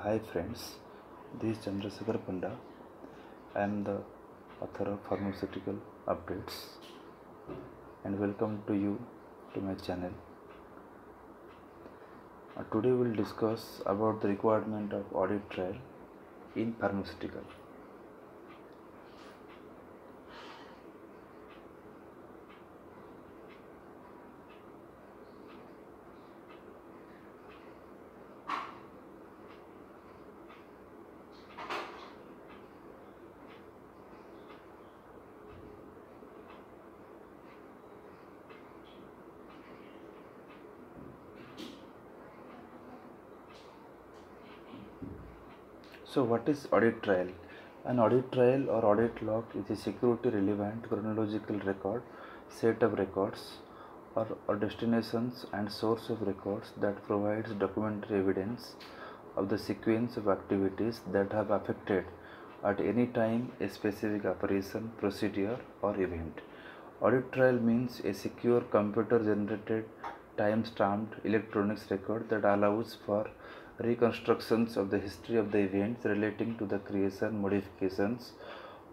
Hi friends, this is Chandrasekhar Panda. I am the author of Pharmaceutical Updates and welcome to you to my channel. Today we will discuss about the requirement of audit trail in pharmaceutical. So what is audit trail? An audit trail or audit log is a security relevant chronological record, set of records or destinations and source of records that provides documentary evidence of the sequence of activities that have affected at any time a specific operation, procedure or event. Audit trail means a secure computer generated time-stamped electronics record that allows for reconstructions of the history of the events relating to the creation, modifications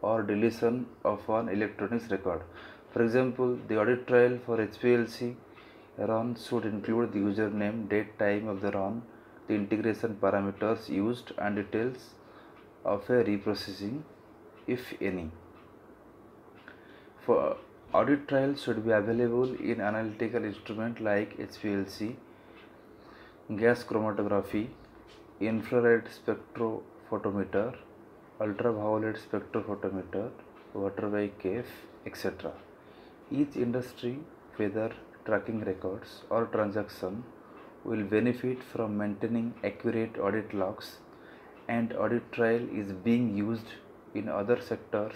or deletion of an electronics record. For example, the audit trail for HPLC run should include the username, date, time of the run, the integration parameters used and details of a reprocessing, if any. For audit trail should be available in analytical instrument like HPLC, gas chromatography, infrared spectrophotometer, ultraviolet spectrophotometer, water by cave, etc. Each industry, whether tracking records or transaction, will benefit from maintaining accurate audit logs, and audit trail is being used in other sectors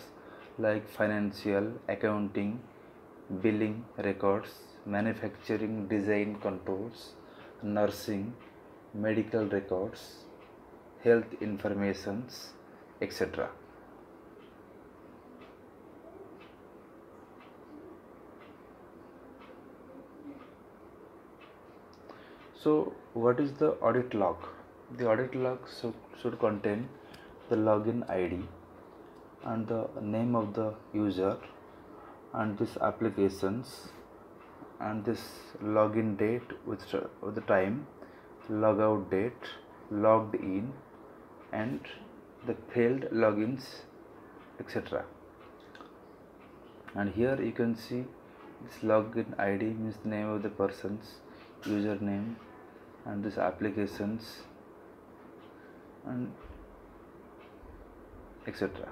like financial, accounting, billing records, manufacturing design controls, nursing, medical records, health informations, etc. So, what is the audit log? The audit log should contain the login ID and the name of the user and this applications and this login date with the time, logout date, logged in and the failed logins, etc. And here you can see this login ID means name of the person's username and this applications and etc.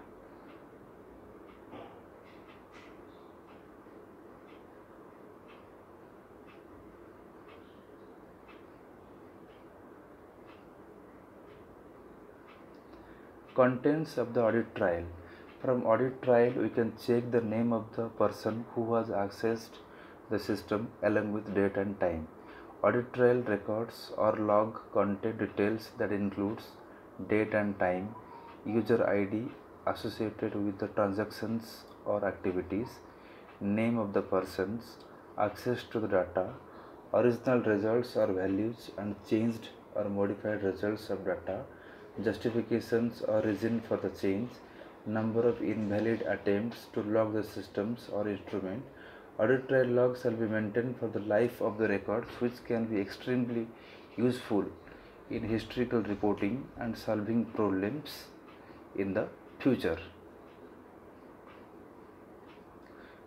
Contents of the audit trail. From audit trail we can check the name of the person who has accessed the system along with date and time. Audit trail records or log content details that includes date and time, user ID associated with the transactions or activities, name of the persons, access to the data, original results or values and changed or modified results of data, justifications or reason for the change, number of invalid attempts to log the systems or instrument. Audit trail logs shall be maintained for the life of the records, which can be extremely useful in historical reporting and solving problems in the future.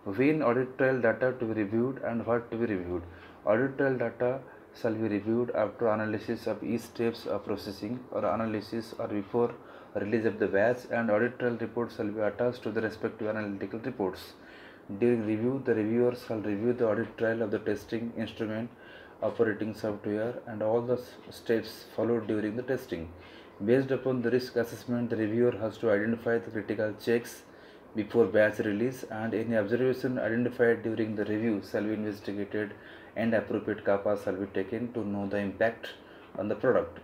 When audit trail data to be reviewed and what to be reviewed. Audit trail data shall be reviewed after analysis of each steps of processing or analysis or before release of the batch, and audit trail report shall be attached to the respective analytical reports. During review, the reviewer shall review the audit trail of the testing instrument, operating software and all the steps followed during the testing. Based upon the risk assessment, the reviewer has to identify the critical checks before batch release, and any observation identified during the review shall be investigated and appropriate CAPA shall be taken to know the impact on the product.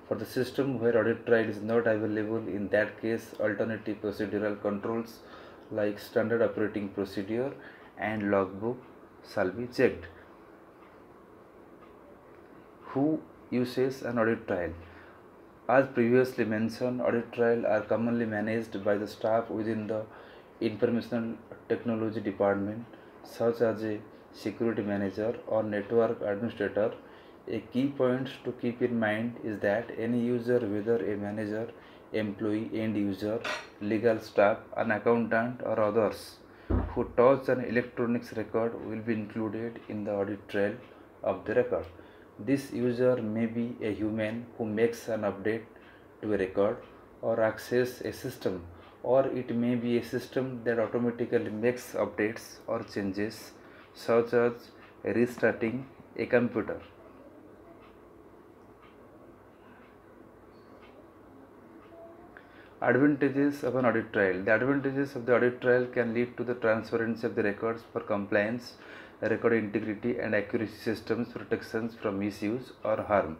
For the system where audit trail is not available, in that case alternative procedural controls like standard operating procedure and logbook shall be checked. Who uses an audit trail? As previously mentioned, audit trails are commonly managed by the staff within the information technology department, such as a security manager or network administrator. A key point to keep in mind is that any user, whether a manager, employee, end user, legal staff, an accountant, or others who touch an electronics record will be included in the audit trail of the record. This user may be a human who makes an update to a record or access a system, or it may be a system that automatically makes updates or changes, such as restarting a computer. Advantages of an audit trail. The advantages of the audit trail can lead to the transparency of the records for compliance, record integrity and accuracy systems, protections from misuse or harm.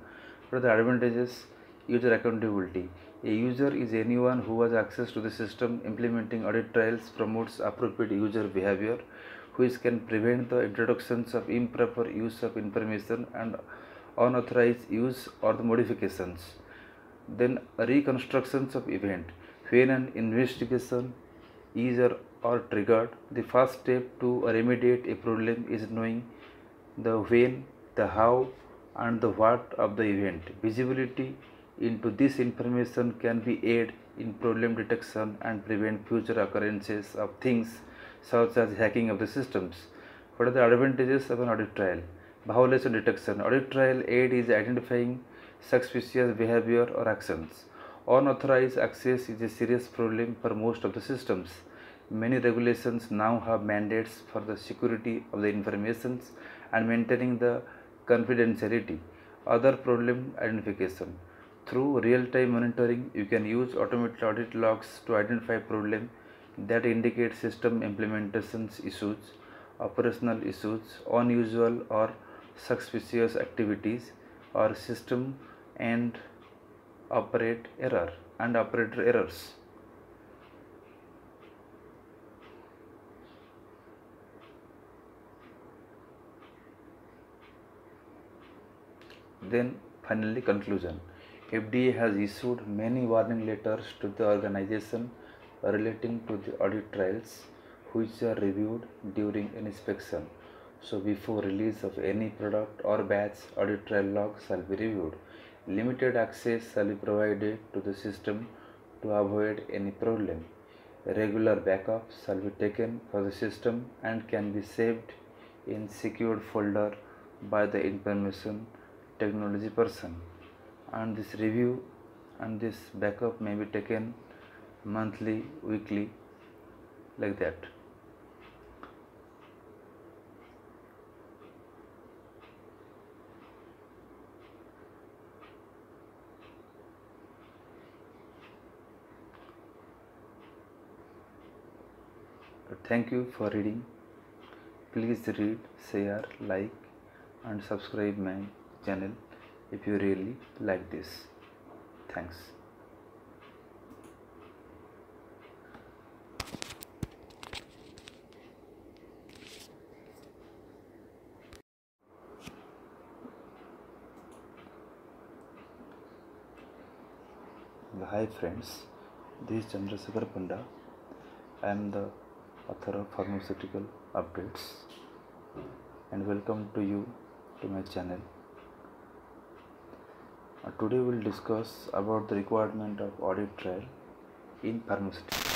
What are the advantages? User accountability. A user is anyone who has access to the system. Implementing audit trails promotes appropriate user behavior, which can prevent the introductions of improper use of information and unauthorized use or the modifications. Then reconstructions of event. When an investigation is or triggered, the first step to remediate a problem is knowing the when, the how, and the what of the event. Visibility into this information can be aid in problem detection and prevent future occurrences of things such as hacking of the systems. What are the advantages of an audit trail? Violation detection. Audit trail aid is identifying suspicious behavior or actions. Unauthorized access is a serious problem for most of the systems. Many regulations now have mandates for the security of the information and maintaining the confidentiality. Other problem identification. Through real-time monitoring, you can use automated audit logs to identify problems that indicate system implementations issues, operational issues, unusual or suspicious activities, or system and operator errors. Then finally conclusion. FDA has issued many warning letters to the organization relating to the audit trails which are reviewed during an inspection. So before release of any product or batch, audit trail logs shall be reviewed. Limited access shall be provided to the system to avoid any problem. Regular backups shall be taken for the system and can be saved in secured folder by the information technology person. And this review and this backup may be taken monthly, weekly, like that. Thank you for reading. Please read, share, like and subscribe my channel if you really like this. Thanks. Hi friends, this is Chandrasekhar Panda. I am the author of Pharmaceutical Updates and welcome to you to my channel. Today we will discuss about the requirement of audit trail in pharmaceutical.